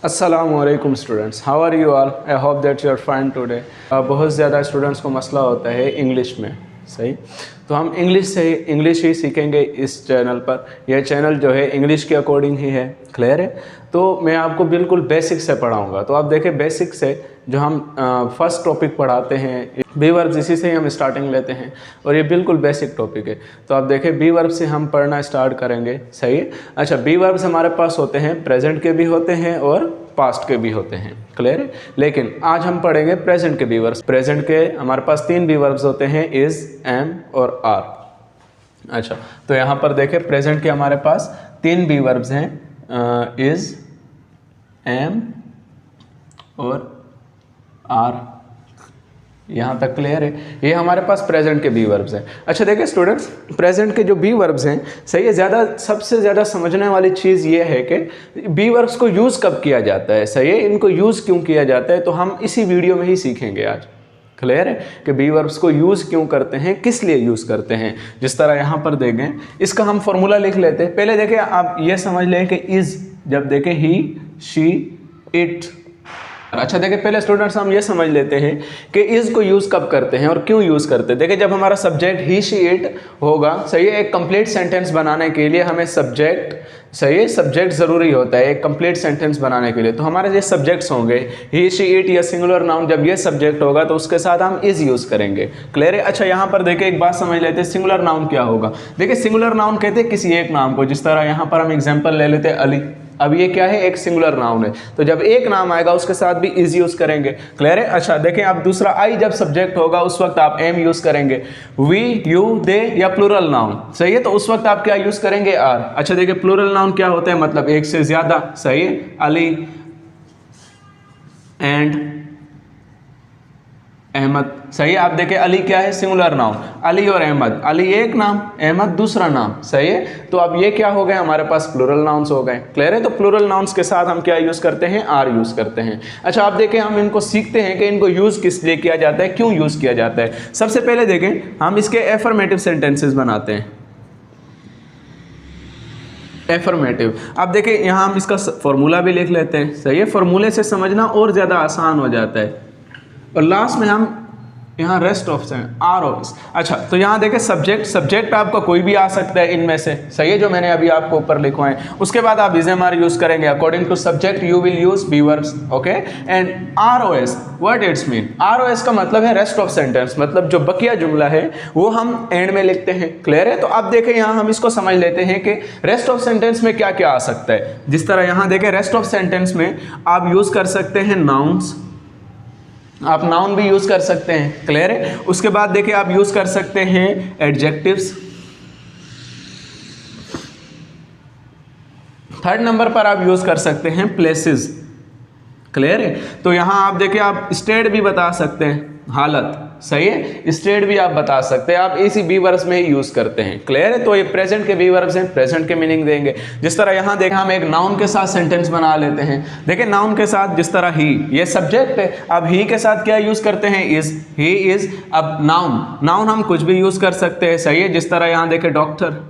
अस्सलामुअलैकुम students, how are you all? I hope that you are fine today. बहुत ज़्यादा students को मसला होता है इंग्लिश में, सही। तो हम इंग्लिश ही सीखेंगे इस चैनल पर। यह चैनल जो है इंग्लिश के अकॉर्डिंग ही है, क्लियर है। तो मैं आपको बिल्कुल बेसिक से पढ़ाऊंगा। तो आप देखें, बेसिक से जो हम फर्स्ट टॉपिक पढ़ाते हैं बी वर्ब्स, इसी से ही हम स्टार्टिंग लेते हैं और ये बिल्कुल बेसिक टॉपिक है। तो आप देखें, बी वर्ब से हम पढ़ना स्टार्ट करेंगे, सही है। अच्छा, बी वर्ब्स हमारे पास होते हैं, प्रेजेंट के भी होते हैं और पास्ट के भी होते हैं, क्लियर है। लेकिन आज हम पढ़ेंगे प्रेजेंट के बी वर्ब्स। प्रेजेंट के हमारे पास 3 बी वर्ब्स होते हैं, इज़, एम और आर। अच्छा, तो यहाँ पर देखें, प्रेजेंट के हमारे पास 3 बी वर्ब्स हैं, इज़, एम और आर। यहाँ तक क्लियर है। ये हमारे पास प्रेजेंट के बी वर्ब्स हैं। अच्छा देखिए स्टूडेंट्स, प्रेजेंट के जो बी वर्ब्स हैं, सही है, सबसे ज़्यादा समझने वाली चीज़ ये है कि बी वर्ब्स को यूज़ कब किया जाता है, सही है, इनको यूज़ क्यों किया जाता है, तो हम इसी वीडियो में ही सीखेंगे आज। क्लियर है कि बी वर्ब्स को यूज़ क्यों करते हैं, किस लिए यूज़ करते हैं। जिस तरह यहाँ पर देखें, इसका हम फॉर्मूला लिख लेते हैं। पहले देखें, आप ये समझ लें कि इज़ जब देखें ही, शी, इट। अच्छा देखिए, पहले स्टूडेंट्स हम ये समझ लेते हैं कि इज़ को यूज़ कब करते हैं और क्यों यूज़ करते हैं। देखिए, जब हमारा सब्जेक्ट ही, शी, इट होगा, सही है, एक कंप्लीट सेंटेंस बनाने के लिए हमें सब्जेक्ट, सही है, सब्जेक्ट ज़रूरी होता है एक कंप्लीट सेंटेंस बनाने के लिए। तो हमारे ये सब्जेक्ट्स होंगे ही, शी, इट या सिंगुलर नाउन। जब ये सब्जेक्ट होगा तो उसके साथ हम इज़ यूज़ करेंगे, क्लियर है। अच्छा, यहाँ पर देखिए, एक बात समझ लेते हैं, सिंगुलर नाउन क्या होगा। देखिए, सिंगुलर नाउन कहते हैं किसी एक नाम को। जिस तरह यहाँ पर हम एग्जाम्पल ले लेते हैं, अली। अब ये क्या है, एक सिंगुलर नाउन है, तो जब एक नाम आएगा उसके साथ भी इज यूज करेंगे, क्लियर है। अच्छा देखें, अब दूसरा, आई जब सब्जेक्ट होगा उस वक्त आप एम यूज करेंगे। वी, यू, दे या प्लूरल नाउन, सही है, तो उस वक्त आप क्या यूज करेंगे, आर। अच्छा देखिए, प्लूरल नाउन क्या होता है, मतलब एक से ज्यादा, सही है, अली एंड अहमद, सही है। आप देखें, अली क्या है, सिंगुलर नाउन, अली और अहमद, अली एक नाम, अहमद दूसरा नाम, सही है। तो अब ये क्या हो गए, हमारे पास प्लूरल नाउन्स हो गए, क्लियर है। तो प्लूरल नाउन्स के साथ हम क्या यूज करते हैं, आर यूज करते हैं। अच्छा, आप देखें, हम इनको सीखते हैं कि इनको यूज किस लिए किया जाता है, क्यों यूज किया जाता है। सबसे पहले देखें, हम इसके एफर्मेटिव सेंटेंसेस बनाते हैं। एफर्मेटिव, अब देखें, यहाँ हम इसका फॉर्मूला भी लिख लेते हैं, सही है। फॉर्मूले से समझना और ज्यादा आसान हो जाता है। और लास्ट में हम यहाँ रेस्ट ऑफ से आर ऑफ। अच्छा, तो यहाँ देखें, सब्जेक्ट आपका कोई भी आ सकता है इनमें से, सही है, जो मैंने अभी आपको ऊपर लिखवाए। उसके बाद आप इज एम आर यूज करेंगे, according to subject you will use be verbs, okay. And R O S, what its mean, R O S का मतलब है रेस्ट ऑफ सेंटेंस, मतलब जो बकिया जुमला है वो हम एंड में लिखते हैं, क्लियर है। तो आप देखें, यहाँ हम इसको समझ लेते हैं कि रेस्ट ऑफ सेंटेंस में क्या क्या आ सकता है। जिस तरह यहाँ देखें, रेस्ट ऑफ सेंटेंस में आप यूज कर सकते हैं नाउन्स, आप नाउन भी यूज कर सकते हैं, क्लियर है। उसके बाद देखिए, आप यूज कर सकते हैं एडजेक्टिव्स। थर्ड नंबर पर आप यूज कर सकते हैं प्लेसेस, क्लियर है। तो यहां आप देखिए, आप स्टेट भी बता सकते हैं, हालत, सही है, स्टेट भी आप बता सकते हैं, आप इसी बी वर्ब्स में ही यूज करते हैं, क्लियर है। तो ये प्रेजेंट के बी वर्ब्स हैं, प्रेजेंट के मीनिंग देंगे। जिस तरह यहां देखें, हम एक नाउन के साथ सेंटेंस बना लेते हैं। देखिए, नाउन के साथ जिस तरह ही, ये सब्जेक्ट है, अब ही के साथ क्या यूज करते हैं, इज, ही इज। अब नाउन हम कुछ भी यूज कर सकते हैं, सही है। जिस तरह यहां देखें, डॉक्टर,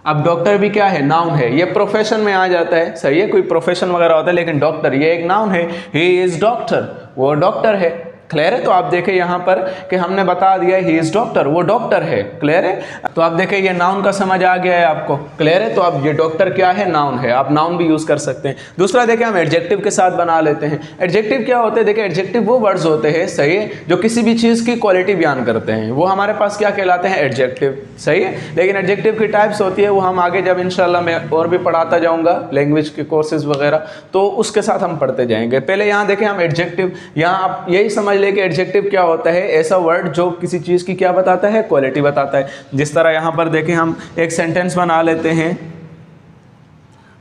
अब डॉक्टर भी क्या है, नाउन है, ये प्रोफेशन में आ जाता है, सही है, कोई प्रोफेशन वगैरह होता है, लेकिन डॉक्टर ये एक नाउन है, ही इज डॉक्टर, वो डॉक्टर है, क्लियर है। तो आप देखें यहाँ पर कि हमने बता दिया ही इज डॉक्टर, वो डॉक्टर है, क्लियर है। तो आप देखें, ये नाउन का समझ आ गया है आपको, क्लियर है। तो अब ये डॉक्टर क्या है, नाउन है, आप नाउन भी यूज कर सकते हैं। दूसरा देखें, हम एडजेक्टिव के साथ बना लेते हैं। एडजेक्टिव क्या होते हैं, देखिए, एडजेक्टिव वो वर्ड्स होते हैं, सही है, जो किसी भी चीज़ की क्वालिटी बयान करते हैं, वो हमारे पास क्या कहलाते हैं, एडजेक्टिव, सही है। लेकिन एडजेक्टिव की टाइप्स होती है, वो हम आगे जब इंशाल्लाह मैं और भी पढ़ाता जाऊँगा, लैंग्वेज के कोर्सेज वगैरह, तो उसके साथ हम पढ़ते जाएंगे। पहले यहाँ देखें, हम एडजेक्टिव, यहाँ आप यही समझ लें कि एडजेक्टिव क्या होता है, ऐसा वर्ड जो किसी चीज़ की क्या बताता है, क्वालिटी बताता है। जिस तरह यहाँ पर देखें, हम एक सेंटेंस बना लेते हैं,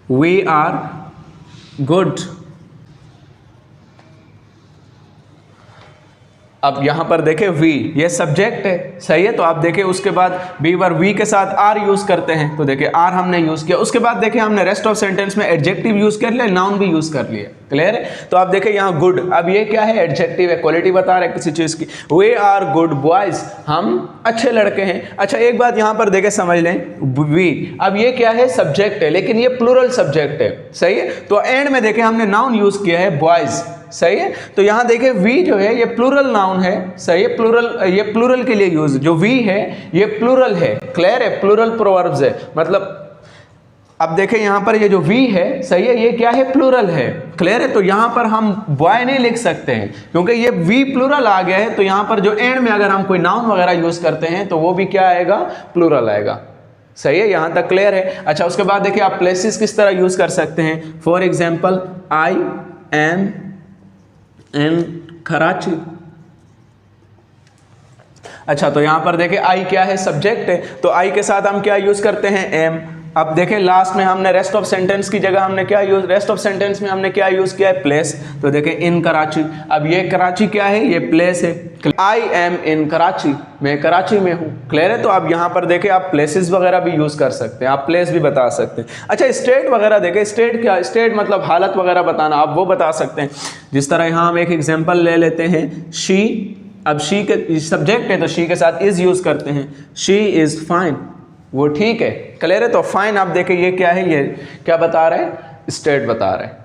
वी आर गुड, अब यहाँ पर देखें वी, ये सब्जेक्ट है, सही है। तो आप देखें उसके बाद बी वर्ब वी के साथ आर यूज करते हैं, तो देखें आर हमने यूज किया। उसके बाद देखें हमने रेस्ट ऑफ सेंटेंस में एडजेक्टिव यूज कर लिया, नाउन भी यूज कर लिया, क्लियर है। तो आप देखें यहाँ गुड, अब ये क्या है, एडजेक्टिव है, क्वालिटी बता रहा है किसी चीज की। वे आर गुड बॉयज, हम अच्छे लड़के हैं। अच्छा एक बात यहाँ पर देखें समझ लें, वी, अब ये क्या है, सब्जेक्ट है, लेकिन ये प्लूरल सब्जेक्ट है, सही है। तो एंड में देखें हमने नाउन यूज किया है बॉयज, सही है। तो यहां देखें वी जो है ये प्लूरल नाउन है, सही है, प्लूरल, ये प्लूरल के लिए यूज, जो वी है ये प्लूरल है, क्लियर है, प्लूरल प्रोवर्ब्स है। मतलब अब देखें यहां पर ये जो वी है, सही है, ये क्या है, प्लूरल है, क्लियर है। तो यहां पर हम बॉय नहीं लिख सकते हैं क्योंकि ये वी प्लूरल आ गया है। तो यहां पर जो एंड में अगर हम कोई नाउन वगैरह यूज करते हैं तो वो भी क्या आएगा, प्लूरल आएगा, सही है, यहां तक क्लियर है। अच्छा उसके बाद देखिए आप प्लेसेस किस तरह यूज कर सकते हैं। फॉर एग्जाम्पल आई एम इन कराची। अच्छा तो यहां पर देखें आई क्या है, सब्जेक्ट है, तो आई के साथ हम क्या यूज करते हैं, एम। अब देखें लास्ट में हमने रेस्ट ऑफ सेंटेंस की जगह हमने क्या यूज, रेस्ट ऑफ सेंटेंस में हमने क्या यूज किया है, प्लेस। तो देखें इन कराची, अब ये कराची क्या है, ये प्लेस है। आई एम इन कराची, मैं कराची में हूँ, क्लियर है। तो अब यहाँ पर देखें आप प्लेसेस वगैरह भी यूज कर सकते हैं, आप प्लेस भी बता सकते हैं। अच्छा स्टेट वगैरह देखें, स्टेट क्या, स्टेट मतलब हालत वगैरह बताना, आप वो बता सकते हैं। जिस तरह यहाँ हम एक एग्जाम्पल ले लेते हैं, शी, अब शी के सब्जेक्ट है तो शी के साथ इज यूज करते हैं, शी इज फाइन, वो ठीक है, क्लियर है। तो फाइन आप देखें ये क्या है, ये क्या बता रहे हैं, स्टेट बता रहे हैं,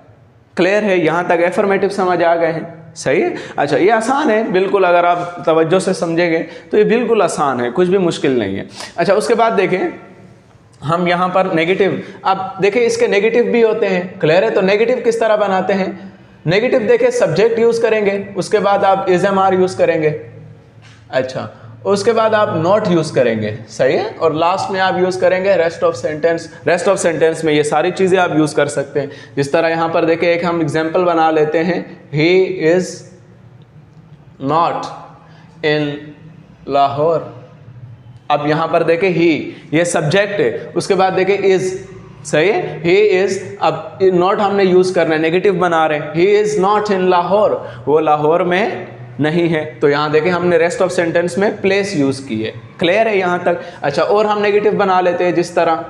क्लियर है। यहाँ तक एफर्मेटिव समझ आ गए हैं, सही है। अच्छा ये आसान है बिल्कुल, अगर आप तवज्जो से समझेंगे तो ये बिल्कुल आसान है, कुछ भी मुश्किल नहीं है। अच्छा उसके बाद देखें हम यहाँ पर नेगेटिव, अब देखें इसके नेगेटिव भी होते हैं, क्लियर है। तो नेगेटिव किस तरह बनाते हैं, नेगेटिव देखें सब्जेक्ट यूज करेंगे, उसके बाद आप इज एम आर यूज करेंगे, अच्छा उसके बाद आप नॉट यूज करेंगे, सही है, और लास्ट में आप यूज करेंगे rest of sentence. Rest of sentence में ये सारी चीजें आप यूज कर सकते हैं। जिस तरह यहां पर देखें एक हम एग्जांपल बना लेते हैं, he is not in Lahore. अब यहां पर देखें ही, ये सब्जेक्ट है, उसके बाद देखें इज, सही है, ही इज, अब नॉट हमने यूज करना है, नेगेटिव बना रहे हैं, he is not in Lahore, वो लाहौर में नहीं है। तो यहां देखें हमने रेस्ट ऑफ सेंटेंस में प्लेस यूज की है, क्लियर है यहां तक। अच्छा और हम नेगेटिव बना लेते हैं, जिस तरह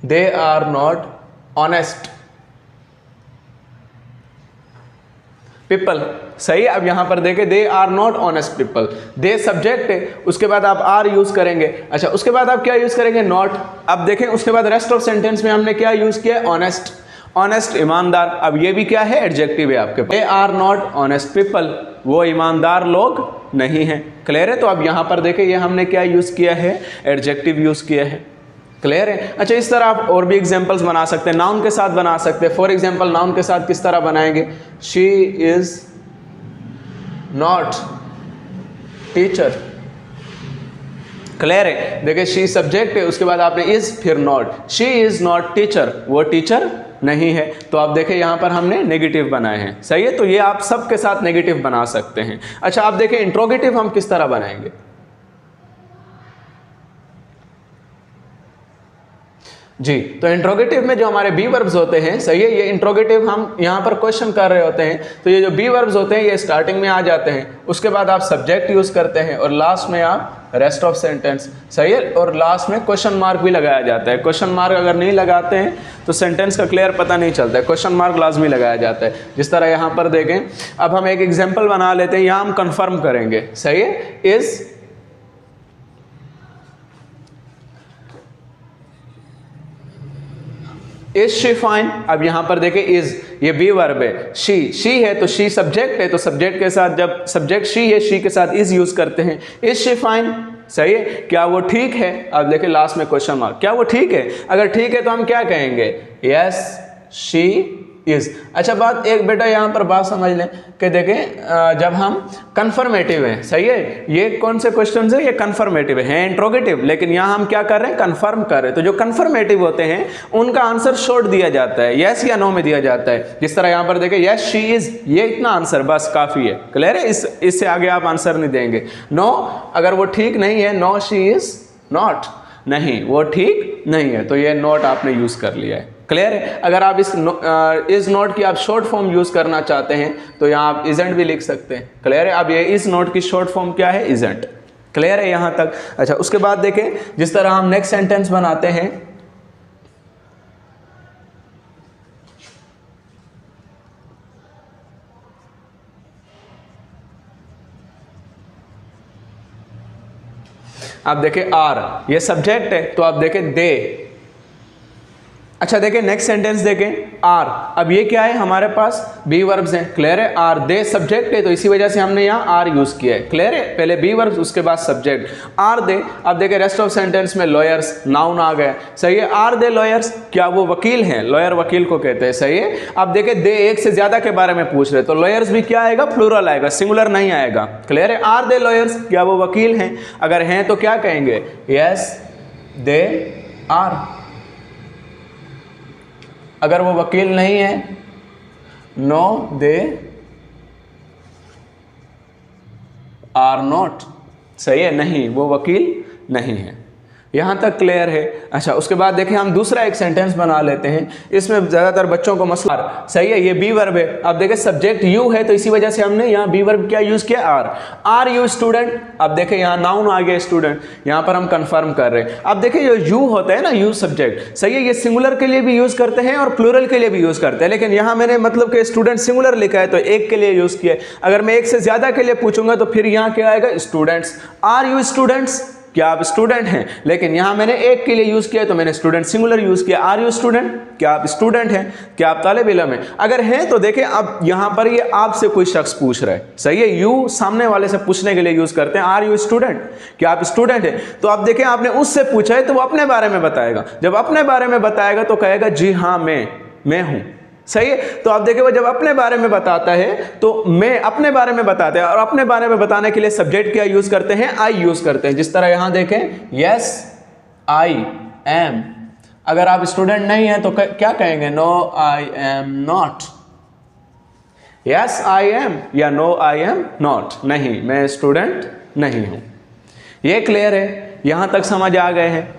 they are not honest people, सही। अब यहां पर देखें they are not honest people, they subject है, उसके बाद आप आर यूज करेंगे। अच्छा उसके बाद आप क्या यूज करेंगे, नॉट। अब देखें उसके बाद रेस्ट ऑफ सेंटेंस में हमने क्या यूज किया, ऑनेस्ट, ऑनेस्ट ईमानदार। अब ये भी क्या है, एडजेक्टिव है आपके पास, they are not honest people, वो ईमानदार लोग नहीं हैं, क्लियर है। तो अब यहां पर देखें ये हमने क्या यूज किया है, एडजेक्टिव यूज किया है, क्लियर है। अच्छा इस तरह आप और भी एग्जांपल्स बना सकते हैं, नाउन के साथ बना सकते हैं। फॉर एग्जांपल नाउन के साथ किस तरह बनाएंगे, she is not teacher, clear है। देखिए शी सब्जेक्ट है, उसके बाद आपने इज फिर not, she is not teacher, वो टीचर नहीं है। तो आप देखें यहां पर हमने नेगेटिव बनाए हैं, सही है। तो ये आप सबके साथ नेगेटिव बना सकते हैं। अच्छा आप देखें इंट्रोगेटिव हम किस तरह बनाएंगे, जी। तो इंट्रोगेटिव में जो हमारे बी वर्ब्स होते हैं, सही है, ये इंट्रोगेटिव हम यहाँ पर क्वेश्चन कर रहे होते हैं, तो ये जो बी वर्ब्स होते हैं ये स्टार्टिंग में आ जाते हैं, उसके बाद आप सब्जेक्ट यूज करते हैं और लास्ट में आप रेस्ट ऑफ सेंटेंस, सही है, और लास्ट में क्वेश्चन मार्क भी लगाया जाता है। क्वेश्चन मार्क अगर नहीं लगाते हैं तो सेंटेंस का क्लियर पता नहीं चलता है, क्वेश्चन मार्क लाजमी लगाया जाता है। जिस तरह यहाँ पर देखें, अब हम एक एग्जाम्पल बना लेते हैं, यहाँ हम कन्फर्म करेंगे, सही है, इज इज शी फाइन। अब यहां पर देखें इज, ये बी वर्ब है, शी है तो शी सब्जेक्ट है, तो सब्जेक्ट के साथ जब सब्जेक्ट शी है, शी के साथ इज यूज करते हैं, इज शी फाइन, सही है, क्या वो ठीक है। अब देखिए लास्ट में क्वेश्चन मार्क, क्या वो ठीक है। अगर ठीक है तो हम क्या कहेंगे, यस शी इज। अच्छा बात एक बेटा यहाँ पर बात समझ लें कि देखें जब हम कन्फर्मेटिव हैं, सही है, ये कौन से क्वेश्चन है, ये कन्फर्मेटिव है, इंट्रोगेटिव, लेकिन यहाँ हम क्या कर रहे हैं, कन्फर्म कर रहे हैं। तो जो कन्फर्मेटिव होते हैं उनका आंसर शॉर्ट दिया जाता है, यस या नो में दिया जाता है। जिस तरह यहाँ पर देखें यस शी इज, ये इतना आंसर बस काफ़ी है, क्लियर है, इससे आगे आप आंसर नहीं देंगे। नो, अगर वो ठीक नहीं है, नो शी इज नॉट, नहीं वो ठीक नहीं है, तो ये नॉट आपने यूज़ कर लिया है, क्लियर है। अगर आप इस इज नॉट की आप शॉर्ट फॉर्म यूज करना चाहते हैं तो यहाँ आप इजेंट भी लिख सकते हैं। क्लियर है। अब ये इज नॉट की शॉर्ट फॉर्म क्या है? इजेंट। क्लियर है यहाँ तक। अच्छा, उसके बाद देखें जिस तरह हम नेक्स्ट सेंटेंस बनाते हैं, आप देखें आर, ये सब्जेक्ट है तो आप देखें दे। अच्छा देखें नेक्स्ट सेंटेंस देखें आर, अब ये क्या है हमारे पास? बी वर्ब्स हैं। क्लियर है। आर दे सब्जेक्ट है तो इसी वजह से हमने यहाँ आर यूज किया है। क्लियर है। पहले बी वर्ब्स उसके बाद सब्जेक्ट आर दे। अब देखें रेस्ट ऑफ सेंटेंस में लॉयर्स नाउन आ गया। सही है। आर दे लॉयर्स, क्या वो वकील हैं? लॉयर वकील को कहते हैं। सही है। अब देखें दे एक से ज्यादा के बारे में पूछ रहे तो लॉयर्स भी क्या आएगा? प्लूरल आएगा, सिंगुलर नहीं आएगा। क्लियर है। आर दे लॉयर्स, क्या वो वकील हैं? अगर हैं तो क्या कहेंगे? Yes they are. अगर वो वकील नहीं है, नो दे आर नॉट। सही है। नहीं, वो वकील नहीं है। यहां तक क्लियर है। अच्छा, उसके बाद देखें हम दूसरा एक सेंटेंस बना लेते हैं। इसमें ज्यादातर बच्चों को मसला, सही है, ये बी वर्ब है। अब देखें सब्जेक्ट यू है तो इसी वजह से हमने यहाँ बी वर्ब क्या यूज किया? आर। Are you student. अब देखें यहाँ नाउन आ गया स्टूडेंट, यहाँ पर हम कंफर्म कर रहे हैं। अब देखें जो यू होता है ना, यू सब्जेक्ट, सही है, ये सिंगुलर के लिए भी यूज करते हैं और प्लूरल के लिए भी यूज करते हैं। लेकिन यहाँ मैंने मतलब कि स्टूडेंट सिंगुलर लिखा है तो एक के लिए यूज किया है। अगर मैं एक से ज्यादा के लिए पूछूंगा तो फिर यहाँ क्या आएगा? स्टूडेंट्स। आर यू स्टूडेंट्स, क्या आप स्टूडेंट हैं? लेकिन यहां मैंने एक के लिए यूज किया तो मैंने स्टूडेंट सिंगुलर यूज किया। आर यू स्टूडेंट, क्या आप स्टूडेंट हैं? क्या आप तालिब इल्म हैं? अगर हैं तो देखें अब यहां पर ये आपसे कोई शख्स पूछ रहा है। सही है। यू सामने वाले से पूछने के लिए यूज करते हैं। आर यू स्टूडेंट, क्या आप स्टूडेंट हैं? तो आप देखें आपने उससे पूछा है तो वो अपने बारे में बताएगा। जब अपने बारे में बताएगा तो कहेगा जी हाँ मैं हूं। सही है। तो आप देखिए वो जब अपने बारे में बताता है तो मैं अपने बारे में बताते हैं, और अपने बारे में बताने के लिए सब्जेक्ट क्या यूज करते हैं? आई यूज करते हैं। जिस तरह यहां देखें यस आई एम। अगर आप स्टूडेंट नहीं हैं तो क्या कहेंगे? No I am not. Yes I am या नो आई एम नॉट, नहीं मैं स्टूडेंट नहीं हूं। ये क्लियर है। यहां तक समझ आ गए हैं।